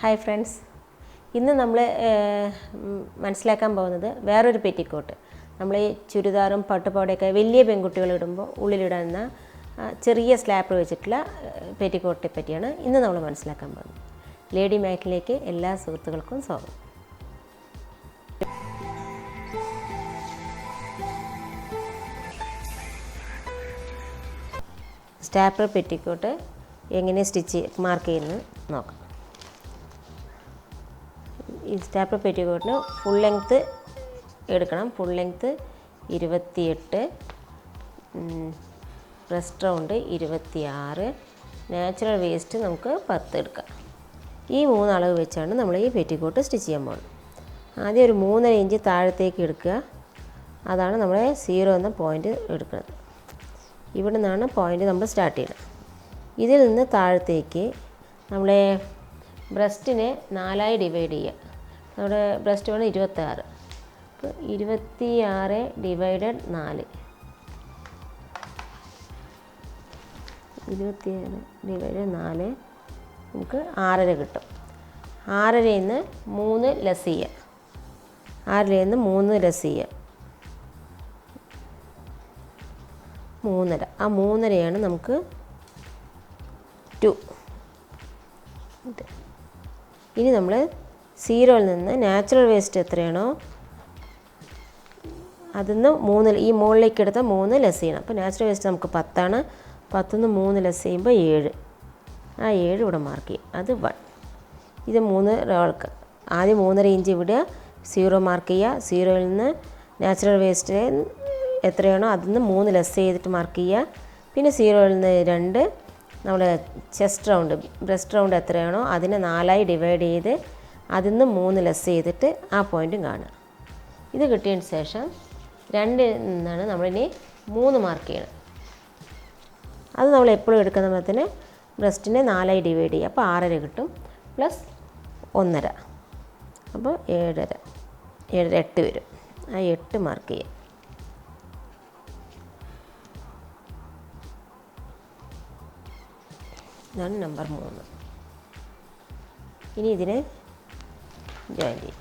Hi friends, ഇന്ന് നമ്മൾ മനസ്സിലാക്കാൻ പോകുന്നത് വേറൊരു പെറ്റിക്കോട്ട്. നമ്മൾ ഈ ചുരിദാറും പട്ടുപാവടയൊക്കെ വലിയ പെൺകുട്ടികൾ ഇടുമ്പോൾ ഉള്ളിലിടുന്ന ചെറിയ സ്ലാപ്പ് വെച്ചിട്ടുള്ള പെറ്റിക്കോട്ടിനെ പറ്റിയാണ് ഇന്ന് നമ്മൾ മനസ്സിലാക്കാൻ പോകുന്നത്. ലേഡി മാറ്റിലേക്ക് എല്ലാ സുഹൃത്തുക്കൾക്കും സ്വാഗതം. സ്റ്റാപ്പർ പെറ്റിക്കോട്ട് എങ്ങനെ മാർക്ക് ചെയ്യുന്നത് നോക്കാം. ഈ സ്റ്റാപ്പർ പെറ്റിക്കോട്ടിന് ഫുൾ ലെങ്ത്ത് എടുക്കണം. Full length 28, breast round 26, natural waste നമുക്ക് 10 എടുക്കാം. ഈ 3 അളവ് വെച്ചാണ് നമ്മൾ ഈ പെറ്റിക്കോട്ട് സ്റ്റിച്ച് ചെയ്യാൻ പോകുന്നത്. ആദ്യം ഒരു 3.5 ഇഞ്ച് താഴത്തേക്ക് എടുക്കുക. അതാണ് നമ്മുടെ 0 എന്ന പോയിൻ്റ് എടുക്കുന്നത്. ഇവിടെ നിന്നാണ് പോയിൻ്റ് നമ്മൾ സ്റ്റാർട്ട് ചെയ്യുന്നത്. ഇതിൽ നിന്ന് താഴത്തേക്ക് നമ്മളെ ബ്രസ്റ്റിനെ 4ആയി ഡിവൈഡ് ചെയ്യുക. നമ്മുടെ ബ്രസ്റ്റ് വേണം 26. അപ്പോൾ 26 ഡിവൈഡഡ് 4, 26 ഡിവൈഡഡ് 4 നമുക്ക് 6.5 കിട്ടും. 6.5യിൽ നിന്ന് 3 ലെസ് ചെയ്യുക. 6.5യിൽ നിന്ന് 3 ലെസ് ചെയ്യുക, 3.5. ആ 3.5യാണ് നമുക്ക് 2. ഇനി നമ്മൾ 0യിൽ നിന്ന് നാച്ചുറൽ വേസ്റ്റ് എത്രയാണോ അതിൽ നിന്ന് 3 ഈ മുകളിലേക്ക് എടുത്ത 3 ലെസ് ചെയ്യണം. അപ്പോൾ നാച്ചുറൽ വേസ്റ്റ് നമുക്ക് 10ആണ്. 10 നിന്ന് 3 ലെസ് ചെയ്യുമ്പോൾ 7. ആ 7 ഇവിടെ മാർക്ക് ചെയ്യും. അത് 1. ഇത് 3 റോൾക്ക് ആദ്യം 3.5 ഇഞ്ച് വിടുക, 0 മാർക്ക് ചെയ്യുക. 0യിൽ നിന്ന് നാച്ചുറൽ വേസ്റ്റ് എത്രയാണോ അതിൽ നിന്ന് 3 ലെസ് ചെയ്തിട്ട് മാർക്ക് ചെയ്യുക. പിന്നെ 0യിൽ നിന്ന് 2 നമ്മുടെ ചെസ്റ്റ് റൗണ്ട് ബ്രസ്റ്റ് റൗണ്ട് എത്രയാണോ അതിനെ 4ആയി ഡിവൈഡ് ചെയ്ത് അതിൽ നിന്ന് 3 ലെസ് ചെയ്തിട്ട് ആ പോയിൻറ്റും കാണുക. ഇത് കിട്ടിയതിന് ശേഷം 2 നിന്നാണ് നമ്മളിനി 3 മാർക്ക് ചെയ്യണം. അത് നമ്മൾ എപ്പോഴും എടുക്കുന്ന സമയത്തിന് ബ്രസ്റ്റിനെ 4ആയി ഡിവൈഡ് ചെയ്യുക. അപ്പോൾ 6.5 കിട്ടും. പ്ലസ് 1.5, അപ്പോൾ 7.5, 8 വരും. ആ 8 മാർക്ക് ചെയ്യുക. ഇതാണ് നമ്പർ 3. ഇനി ഇതിനെ ജോയിൻ ചെയ്യും.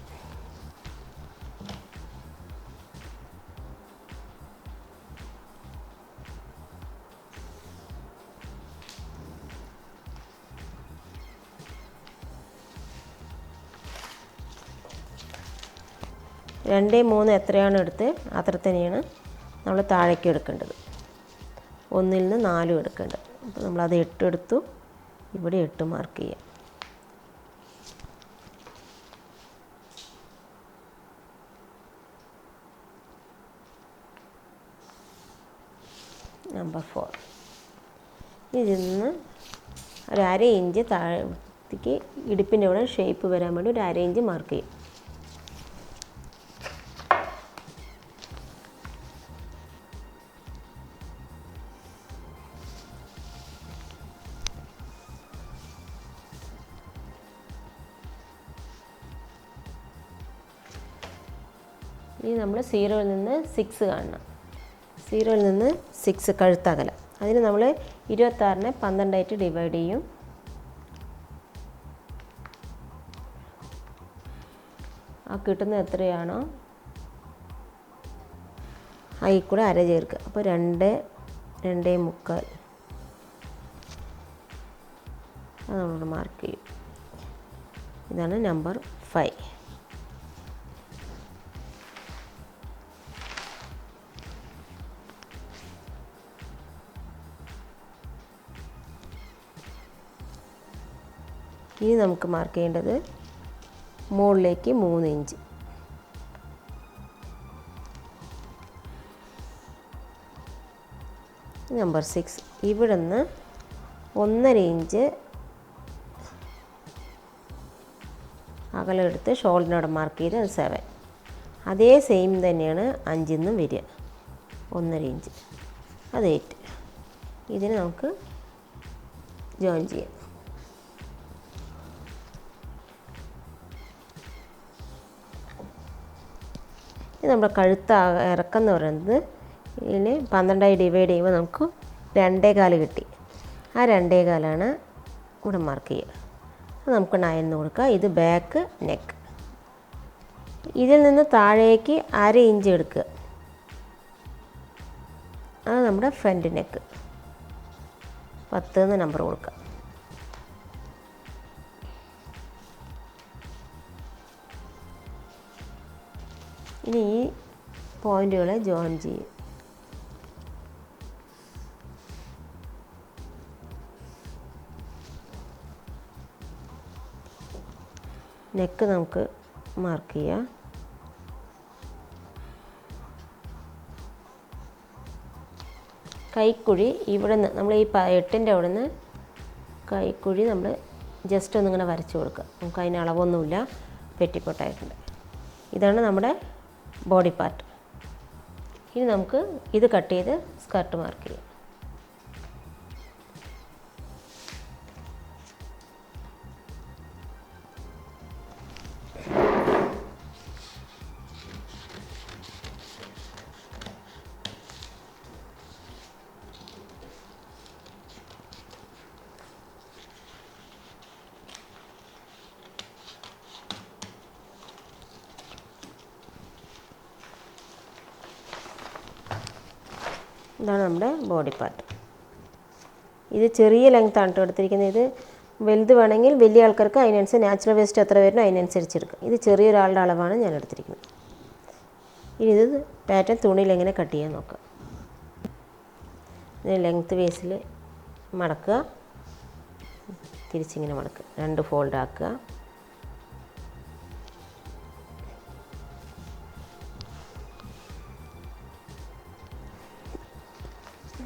രണ്ട് 3 എത്രയാണ് എടുത്ത് അത്ര തന്നെയാണ് നമ്മൾ താഴേക്ക് എടുക്കേണ്ടത്. 1ൽ നിന്ന് 4 എടുക്കേണ്ടത്. അപ്പോൾ നമ്മളത് 8 എടുത്തു. ഇവിടെ 8 മാർക്ക് ചെയ്യാം. നമ്പർ 4. ഇതിൽ നിന്ന് ഒരു 1/2 ഇഞ്ച് താഴത്തേക്ക് ഇടുപ്പിൻ്റെ ഇവിടെ ഷേപ്പ് വരാൻ വേണ്ടി ഒരു 1/2 ഇഞ്ച് മാർക്ക് ചെയ്യും. ഇനി നമ്മൾ 0യിൽ നിന്ന് 6 കാണണം. 0യിൽ നിന്ന് 6 കഴുത്തകല. അതിന് നമ്മൾ 26നെ 12ആയിട്ട് ഡിവൈഡ് ചെയ്യും. ആ കിട്ടുന്ന എത്രയാണോ അതിൽ കൂടെ 1/2 ചേർക്കുക. അപ്പോൾ 2, 2.25 അത് നമ്മൾ മാർക്ക് ചെയ്യും. ഇതാണ് നമ്പർ 5. ഇനി നമുക്ക് മാർക്ക് ചെയ്യേണ്ടത് മുകളിലേക്ക് 3 ഇഞ്ച്. നമ്പർ 6. ഇവിടെ നിന്ന് 1.5 ഇഞ്ച് അകലെടുത്ത് ഷോൾഡറിനോട് മാർക്ക് ചെയ്ത് അത് 7. അതേ സെയിം തന്നെയാണ് 5ൽ നിന്നും വരിക. 1.5 ഇഞ്ച് അത് 8. ഇതിന് നമുക്ക് ജോയിൻ ചെയ്യാം. നമ്മുടെ കഴുത്ത് ഇറക്കം എന്ന് പറയുന്നത് ഇതിന് 12ആയി ഡിവൈഡ് ചെയ്യുമ്പോൾ നമുക്ക് 2.25 കിട്ടി. ആ 2.25 ഇവിടെ മാർക്ക് ചെയ്യുക. നമുക്ക് 9 കൊടുക്കാം. ഇത് ബാക്ക് നെക്ക്. ഇതിൽ നിന്ന് താഴേക്ക് 1/2 ഇഞ്ച് എടുക്കുക. അത് നമ്മുടെ ഫ്രണ്ട് നെക്ക്. 10 എന്ന് നമ്പർ കൊടുക്കുക. ഇനി ഈ പോയിൻറ്റുകളെ ജോയിൻ ചെയ്യും. നെക്ക് നമുക്ക് മാർക്ക് ചെയ്യാം. കൈക്കുഴി ഇവിടെ നിന്ന് നമ്മൾ ഈ 8ൻ്റെ അവിടെ നിന്ന് കൈക്കുഴി നമ്മൾ ജസ്റ്റ് ഒന്നിങ്ങനെ വരച്ച് കൊടുക്കുക. നമുക്ക് അതിന് അളവൊന്നുമില്ല, പെറ്റിക്കോട്ടായിട്ടുണ്ട്. ഇതാണ് നമ്മുടെ ബോഡി പാർട്ട്. ഇനി നമുക്ക് ഇത് കട്ട് ചെയ്ത് സ്കർട്ട് മാർക്ക് ചെയ്യാം. ഇതാണ് നമ്മുടെ ബോഡി പാർട്ട്. ഇത് ചെറിയ ലെങ്ത്താണ് കേട്ടോ എടുത്തിരിക്കുന്നത്. ഇത് വലുത് വേണമെങ്കിൽ വലിയ ആൾക്കാർക്ക് അതിനനുസരിച്ച് നാച്ചുറൽ വേസ്റ്റ് എത്ര വരുന്നോ അതിനനുസരിച്ച് എടുക്കുക. ഇത് ചെറിയൊരാളുടെ അളവാണ് ഞാൻ എടുത്തിരിക്കുന്നത്. ഇനി ഇത് പാറ്റേൺ തുണിയിൽ എങ്ങനെ കട്ട് ചെയ്യാൻ നോക്കാം. ഇതിന് ലെങ്ത്ത് വേസിൽ മടക്കുക, തിരിച്ചിങ്ങനെ മടക്കുക, 2 ഫോൾഡ് ആക്കുക.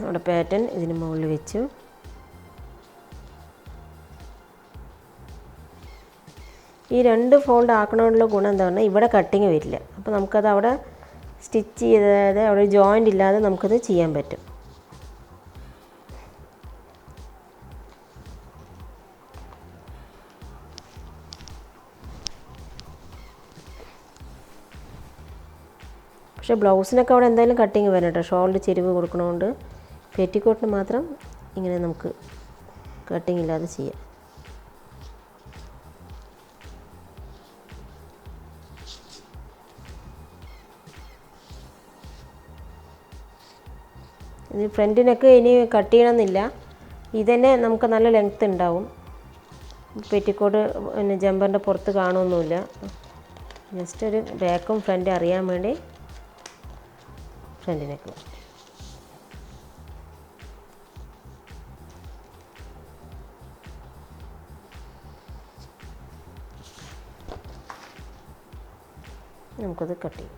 നമ്മുടെ പാറ്റേൺ ഇതിന് മുകളിൽ വെച്ചു. ഈ 2 ഫോൾഡ് ആക്കണോണ്ടുള്ള ഗുണം എന്താ പറഞ്ഞാൽ ഇവിടെ കട്ടിങ് വരില്ല. അപ്പോൾ നമുക്കത് അവിടെ സ്റ്റിച്ച് ചെയ്താതെ അവിടെ ജോയിൻ്റ് ഇല്ലാതെ നമുക്കത് ചെയ്യാൻ പറ്റും. പക്ഷേ ബ്ലൗസിനൊക്കെ അവിടെ എന്തായാലും കട്ടിങ് വരണം കേട്ടോ. ഷോളിൽ ചെരിവ് കൊടുക്കണോണ്ട് പെറ്റിക്കോട്ടിന് മാത്രം ഇങ്ങനെ നമുക്ക് കട്ടിങ് ഇല്ലാതെ ചെയ്യാം. ഇത് ഫ്രണ്ടിനൊക്കെ ഇനി കട്ട് ചെയ്യണമെന്നില്ല. ഇതന്നെ നമുക്ക് നല്ല ലെങ്ത്ത് ഉണ്ടാവും. പെറ്റിക്കോട്ട് പിന്നെ ജമ്പറിൻ്റെ പുറത്ത് കാണുമൊന്നുമില്ല. ജസ്റ്റ് ഒരു ബാക്കും ഫ്രണ്ടും അറിയാൻ വേണ്ടി ഫ്രണ്ടിനൊക്കെ നമുക്കത് കട്ട് ചെയ്യാം.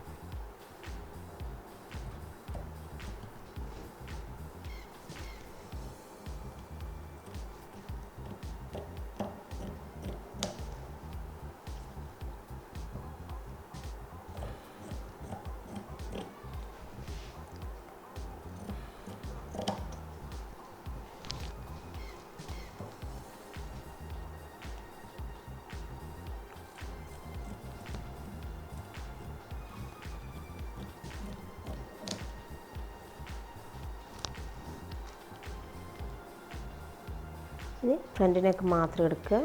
ഇനി ഫ്രണ്ടിനൊക്കെ മാത്രം എടുക്കുക.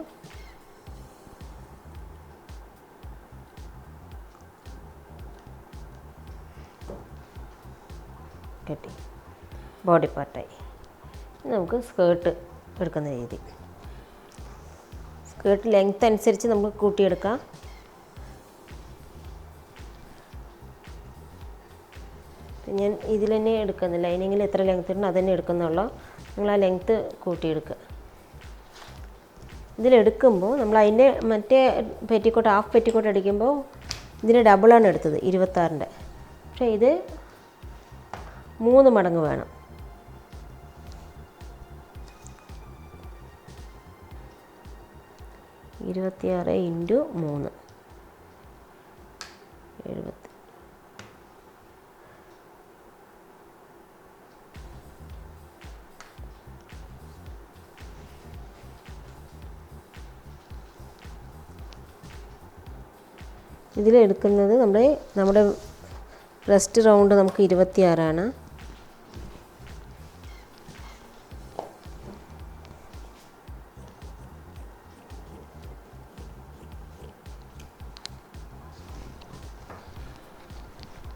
കെട്ടി ബോഡി പാർട്ടായി. നമുക്ക് സ്കേർട്ട് എടുക്കുന്ന രീതി. സ്കേർട്ട് ലെങ്ത്ത് അനുസരിച്ച് നമുക്ക് കൂട്ടിയെടുക്കാം. ഞാൻ ഇതിൽ തന്നെ എടുക്കുന്നില്ല. ലൈനിങ്ങിൽ എത്ര ലെങ്ത്ത് ഇടണം അത് തന്നെ എടുക്കുന്നുള്ളൂ. നിങ്ങൾ ആ ലെങ്ത്ത് കൂട്ടിയെടുക്കുക. ഇതിലെടുക്കുമ്പോൾ നമ്മൾ അതിൻ്റെ മറ്റേ പെറ്റിക്കോട്ട് ഹാഫ് പെറ്റിക്കോട്ട് അടിക്കുമ്പോൾ ഇതിന് ഡബിളാണ് എടുത്തത് 26ൻ്റെ. പക്ഷേ ഇത് 3 മടങ്ങ് വേണം. (26 × 3 = 70). ഇതിലെടുക്കുന്നത് നമ്മുടെ ബ്രസ്റ്റ് റൗണ്ട് നമുക്ക് 26ആണ്.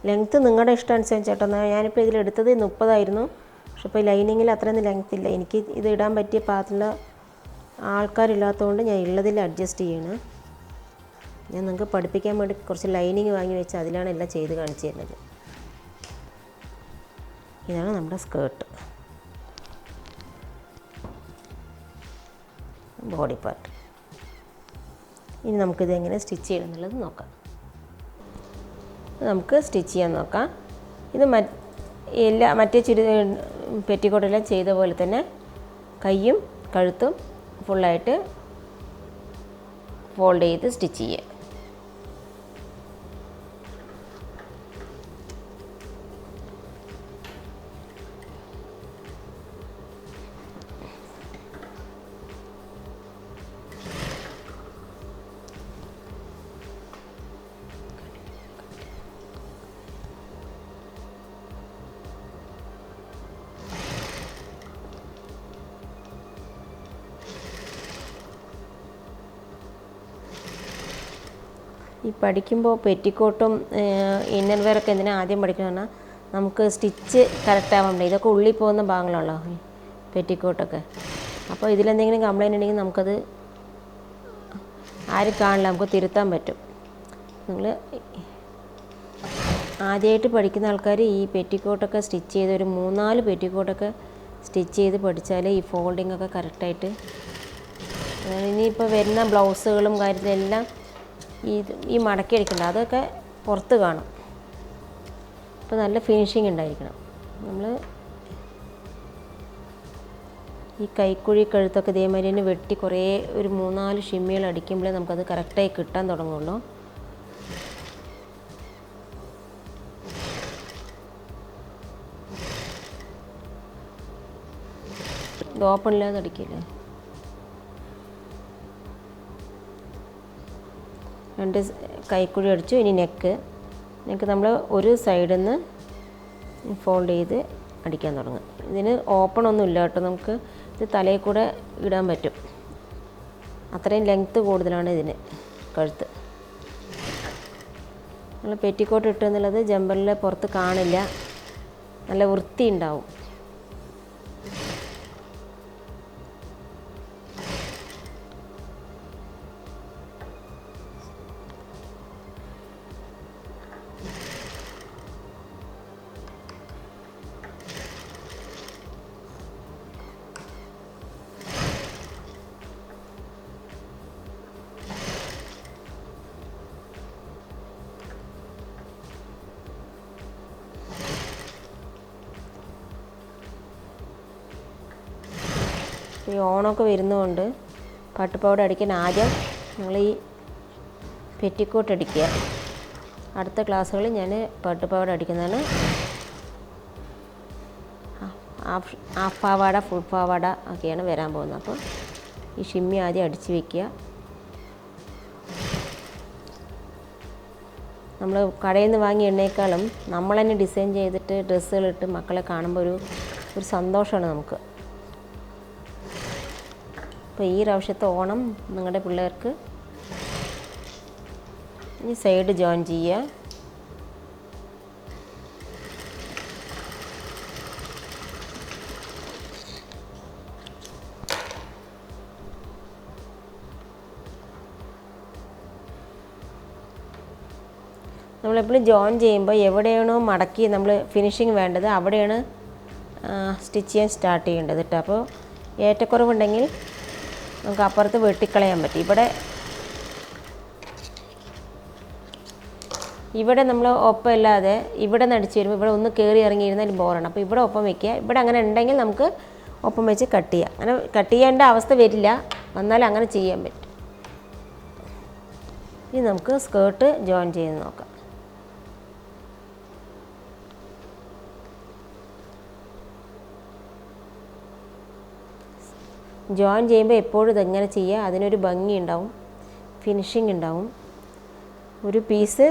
ലെങ്ത്ത് നിങ്ങളുടെ ഇഷ്ടം അനുസരിച്ച് കേട്ടോ. ഞാനിപ്പോൾ ഇതിലെടുത്തത് 30 പക്ഷെ ഇപ്പോൾ ലൈനിങ്ങിൽ അത്രയൊന്നും ലെങ്ത്ത് ഇല്ല. എനിക്ക് ഇത് ഇടാൻ പറ്റിയ പാകത്തിലുള്ള ആൾക്കാരില്ലാത്തതുകൊണ്ട് ഞാൻ ഉള്ളതിൽ അഡ്ജസ്റ്റ് ചെയ്യണം. ഞാൻ നിങ്ങൾക്ക് പഠിപ്പിക്കാൻ വേണ്ടി കുറച്ച് ലൈനിങ് വാങ്ങി വെച്ച് അതിലാണ് എല്ലാം ചെയ്ത് കാണിച്ചു തരുന്നത്. ഇതാണ് നമ്മുടെ സ്കേർട്ട്, ബോഡി പാർട്ട്. ഇനി നമുക്കിത് എങ്ങനെ സ്റ്റിച്ച് ചെയ്യണം എന്നുള്ളത് നോക്കാം. നമുക്ക് സ്റ്റിച്ച് ചെയ്യാൻ നോക്കാം. ഇത് മറ്റേ പെറ്റിക്കോട്ടെല്ലാം ചെയ്ത പോലെ തന്നെ കൈയും കഴുത്തും ഫുള്ളായിട്ട് ഫോൾഡ് ചെയ്ത് സ്റ്റിച്ച് ചെയ്യുക. ഈ പഠിക്കുമ്പോൾ പെറ്റിക്കോട്ടും ഇന്നർ വെയറൊക്കെ എന്തിനാണ് ആദ്യം പഠിക്കണമെന്ന് പറഞ്ഞാൽ നമുക്ക് സ്റ്റിച്ച് കറക്റ്റ് ആവാൻ വേണ്ടി. ഇതൊക്കെ ഉള്ളിൽ പോകുന്ന ഭാഗങ്ങളാണല്ലോ പെറ്റിക്കോട്ടൊക്കെ. അപ്പോൾ ഇതിലെന്തെങ്കിലും കംപ്ലയിൻ്റ് ഉണ്ടെങ്കിൽ നമുക്കത് ആരും കാണില്ല, നമുക്ക് തിരുത്താൻ പറ്റും. നിങ്ങൾ ആദ്യമായിട്ട് പഠിക്കുന്ന ആൾക്കാർ ഈ പെറ്റിക്കോട്ടൊക്കെ സ്റ്റിച്ച് ചെയ്ത് ഒരു 3-4 പെറ്റിക്കോട്ടൊക്കെ സ്റ്റിച്ച് ചെയ്ത് പഠിച്ചാൽ ഈ ഫോൾഡിങ്ങൊക്കെ കറക്റ്റായിട്ട്. ഇനിയിപ്പോൾ വരുന്ന ബ്ലൗസുകളും കാര്യത്തിലെല്ലാം ഈ മടക്കി അടിക്കണ്ട, അതൊക്കെ പുറത്ത് കാണും. അപ്പോൾ നല്ല ഫിനിഷിങ് ഉണ്ടായിരിക്കണം. നമ്മൾ ഈ കൈക്കുഴി കഴുത്തൊക്കെ ഇതേമാതിരി തന്നെ വെട്ടി കുറേ ഒരു 3-4 ഷിമ്മികൾ അടിക്കുമ്പോഴേ നമുക്കത് കറക്റ്റായി കിട്ടാൻ തുടങ്ങുള്ളൂ. ഇത് ഓപ്പണില്ലാതെ അടിക്കില്ലേ. 2 കൈക്കുഴി അടിച്ചു. ഇനി നെക്ക് നമ്മൾ ഒരു സൈഡിൽ നിന്ന് ഫോൾഡ് ചെയ്ത് അടിക്കാൻ തുടങ്ങും. ഇതിന് ഓപ്പൺ ഒന്നും ഇല്ല കേട്ടോ, നമുക്ക് ഇത് തലയിൽ കൂടെ ഇടാൻ പറ്റും. അത്രയും ലെങ്ത്ത് കൂടുതലാണ് ഇതിന് കഴുത്ത്. നമ്മൾ പെറ്റിക്കോട്ട് ഇട്ട് എന്നുള്ളത് ജമ്പറിൽ പുറത്ത് കാണില്ല, നല്ല വൃത്തി ഉണ്ടാവും. ഈ ഓണമൊക്കെ വരുന്നതുകൊണ്ട് പട്ടുപാവാട അടിക്കാൻ ആദ്യം നിങ്ങൾ ഈ പെറ്റിക്കോട്ട് അടിക്കുക. അടുത്ത ക്ലാസ്സുകളിൽ ഞാൻ പട്ടുപാവാട അടിക്കുന്നതാണ്. ഹാഫ് പാവാട, ഫുൾ പാവാട ഒക്കെയാണ് വരാൻ പോകുന്നത്. അപ്പോൾ ഈ ഷിമ്മി ആദ്യം അടിച്ച് വയ്ക്കുക. നമ്മൾ കടയിൽ നിന്ന് വാങ്ങിയ എണ്ണയേക്കാളും നമ്മൾ തന്നെ ഡിസൈൻ ചെയ്തിട്ട് ഡ്രസ്സുകളിട്ട് മക്കളെ കാണുമ്പോൾ ഒരു സന്തോഷമാണ് നമുക്ക്. അപ്പോൾ ഈ പ്രാവശ്യത്തെ ഓണം നിങ്ങളുടെ പിള്ളേർക്ക് ഈ സൈഡ് ജോയിൻ ചെയ്യുക. നമ്മളെപ്പോഴും ജോയിൻ ചെയ്യുമ്പോൾ എവിടെയാണോ മടക്കി നമ്മൾ ഫിനിഷിങ് വേണ്ടത് അവിടെയാണ് സ്റ്റിച്ച് ചെയ്യാൻ സ്റ്റാർട്ട് ചെയ്യേണ്ടത് കേട്ടോ. അപ്പോൾ ഏറ്റക്കുറവുണ്ടെങ്കിൽ നമുക്ക് അപ്പുറത്ത് വെട്ടിക്കളയാൻ പറ്റും. ഇവിടെ നമ്മൾ ഒപ്പം ഇല്ലാതെ ഇവിടെ നിന്ന് അടിച്ച് വരുമ്പോൾ ഇവിടെ ഒന്ന് കയറി ഇറങ്ങിയിരുന്നാൽ ബോറാണ്. അപ്പോൾ ഇവിടെ ഒപ്പം വയ്ക്കുക. ഇവിടെ അങ്ങനെ ഉണ്ടെങ്കിൽ നമുക്ക് ഒപ്പം വെച്ച് കട്ട് ചെയ്യാം. അങ്ങനെ കട്ട് ചെയ്യേണ്ട അവസ്ഥ വരില്ല, വന്നാൽ അങ്ങനെ ചെയ്യാൻ പറ്റും. ഇനി നമുക്ക് സ്കേർട്ട് ജോയിൻ ചെയ്ത് നോക്കാം. ജോയിൻ ചെയ്യുമ്പോൾ എപ്പോഴും ഇതെങ്ങനെ ചെയ്യുക, അതിനൊരു ഭംഗി ഉണ്ടാവും, ഫിനിഷിംഗ് ഉണ്ടാവും. ഒരു പീസ്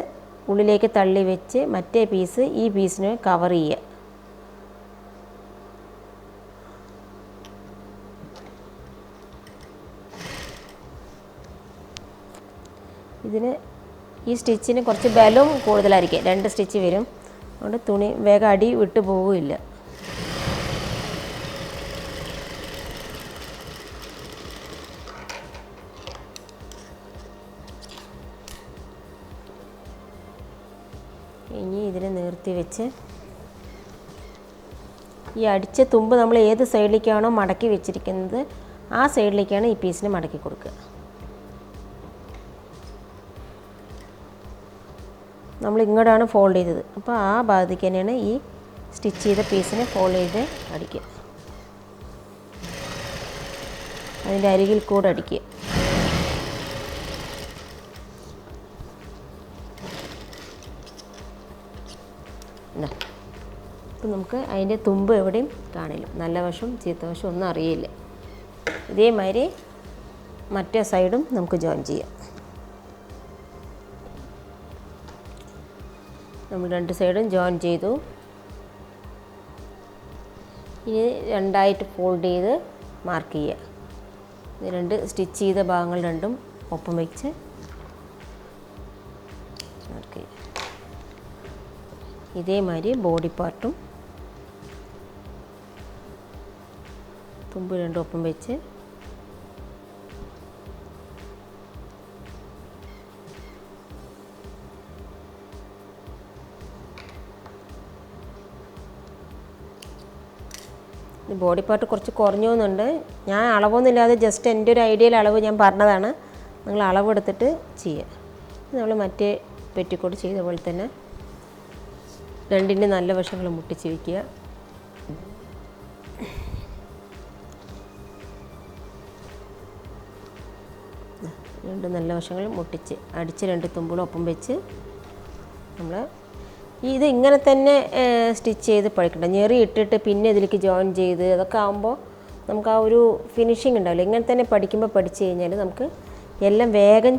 ഉള്ളിലേക്ക് തള്ളി വെച്ച് മറ്റേ പീസ് ഈ പീസിനെ കവർ ചെയ്യുക. ഇതിന് ഈ സ്റ്റിച്ചിന് കുറച്ച് ബലവും കൂടുതലായിരിക്കും. 2 സ്റ്റിച്ച് വരും. അതുകൊണ്ട് തുണി വേഗം അടി വിട്ടു പോവില്ല. ഇനി ഇതിനെ നിർത്തി വെച്ച് ഈ അടിച്ച തുമ്പ് നമ്മൾ ഏത് സൈഡിലേക്കാണോ മടക്കി വെച്ചിരിക്കുന്നത് ആ സൈഡിലേക്കാണ് ഈ പീസിനെ മടക്കി കൊടുക്കുക. നമ്മൾ ഇങ്ങോട്ടാണ് ഫോൾഡ് ചെയ്തത്, അപ്പോൾ ആ ഭാഗത്തേക്ക് തന്നെയാണ് ഈ സ്റ്റിച്ച് ചെയ്ത പീസിനെ ഫോൾഡ് ചെയ്ത് അടിക്കുക. അതിൻ്റെ അരികിൽ കൂടെ അടിക്കുക. അപ്പം നമുക്ക് അതിൻ്റെ തുമ്പ് എവിടെയും കാണില്ല, നല്ല വശവും ചീത്ത വശവും ഒന്നും അറിയില്ല. ഇതേമാതിരി മറ്റേ സൈഡും നമുക്ക് ജോയിൻ ചെയ്യാം. നമ്മൾ രണ്ട് സൈഡും ജോയിൻ ചെയ്തു. ഇനി രണ്ടായിട്ട് ഫോൾഡ് ചെയ്ത് മാർക്ക് ചെയ്യുക. ഇത് രണ്ട് സ്റ്റിച്ച് ചെയ്ത ഭാഗങ്ങൾ രണ്ടും ഒപ്പം വെച്ച് മാർക്ക് ചെയ്യുക. ഇതേമാതിരി ബോഡി പാർട്ടും തുമ്പ് രണ്ടും ഒപ്പം വെച്ച് ബോഡി പാർട്ട് കുറച്ച് കുറഞ്ഞു പോകുന്നുണ്ട്. ഞാൻ അളവൊന്നുമില്ലാതെ ജസ്റ്റ് എൻ്റെ ഒരു ഐഡിയയിൽ അളവ് ഞാൻ പറഞ്ഞതാണ്. നിങ്ങൾ അളവെടുത്തിട്ട് ചെയ്യുക. നമ്മൾ മറ്റേ പെറ്റിക്കോട്ട് ചെയ്ത പോലെ തന്നെ രണ്ടിൻ്റെ നല്ല വശങ്ങൾ മുട്ടിച്ച് വയ്ക്കുക. രണ്ട് നല്ല വശങ്ങൾ മുട്ടിച്ച് അടിച്ച് രണ്ട് തുമ്പുകളും ഒപ്പം വെച്ച് നമ്മൾ ഇത് ഇങ്ങനെ തന്നെ സ്റ്റിച്ച് ചെയ്ത് പഠിക്കണ്ട. ഞെറി ഇട്ടിട്ട് പിന്നെ ഇതിലേക്ക് ജോയിൻ ചെയ്ത് അതൊക്കെ ആകുമ്പോൾ നമുക്ക് ആ ഒരു ഫിനിഷിങ് ഉണ്ടാവില്ല. ഇങ്ങനെ തന്നെ പഠിച്ച് കഴിഞ്ഞാൽ നമുക്ക് എല്ലാം വേഗം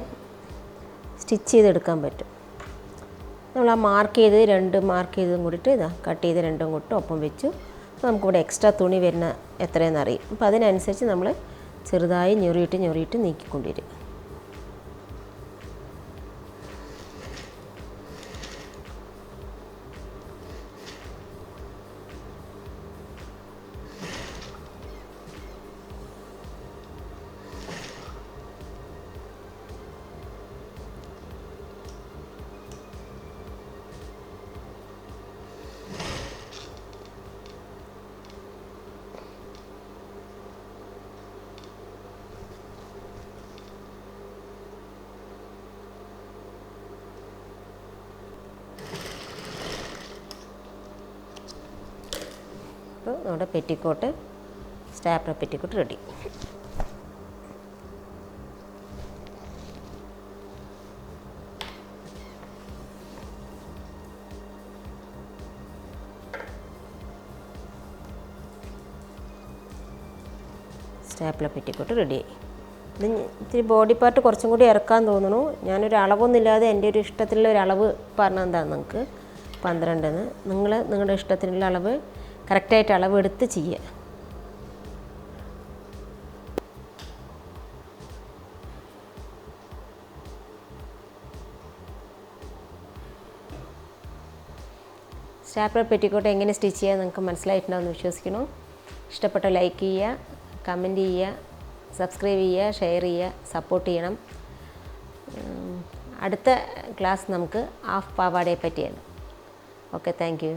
സ്റ്റിച്ച് ചെയ്തെടുക്കാൻ പറ്റും. നമ്മൾ ആ മാർക്ക് ചെയ്തതും കൂടിയിട്ട് ഇതാ കട്ട് ചെയ്ത് രണ്ടും കൂട്ടും ഒപ്പം വെച്ചു. അപ്പോൾ നമുക്കിവിടെ എക്സ്ട്രാ തുണി വരുന്ന എത്രയെന്ന് അറിയും. അപ്പോൾ അതിനനുസരിച്ച് നമ്മൾ ചെറുതായി ഞൊറിയിട്ട് നീക്കിക്കൊണ്ടുവരും. അപ്പോൾ നമ്മുടെ petticoat stapler petticoat ready. Stapler petticoat റെഡിയായി. ഇത് ഇത്തിരി ബോഡി പാർട്ട് കുറച്ചും കൂടി ഇറക്കാൻ തോന്നുന്നു. ഞാനൊരു അളവൊന്നുമില്ലാതെ എൻ്റെ ഒരു ഇഷ്ടത്തിലുള്ള ഒരു അളവ് പറഞ്ഞാൽ എന്താണ് നിങ്ങൾക്ക് 12 നിങ്ങൾ നിങ്ങളുടെ ഇഷ്ടത്തിനുള്ള അളവ് കറക്റ്റായിട്ട് അളവെടുത്ത് ചെയ്യുക. സ്റ്റാപ്ലർ പെറ്റിക്കോട്ട് എങ്ങനെ സ്റ്റിച്ച് ചെയ്യുക നിങ്ങൾക്ക് മനസ്സിലായിട്ടുണ്ടാവുമെന്ന് വിശ്വസിക്കുന്നു. ഇഷ്ടപ്പെട്ട ലൈക്ക് ചെയ്യുക, കമൻറ്റ് ചെയ്യുക, സബ്സ്ക്രൈബ് ചെയ്യുക, ഷെയർ ചെയ്യുക, സപ്പോർട്ട് ചെയ്യണം. അടുത്ത ക്ലാസ് നമുക്ക് ഹാഫ് പാവാടയെ പറ്റിയാണ്. Okay, thank you.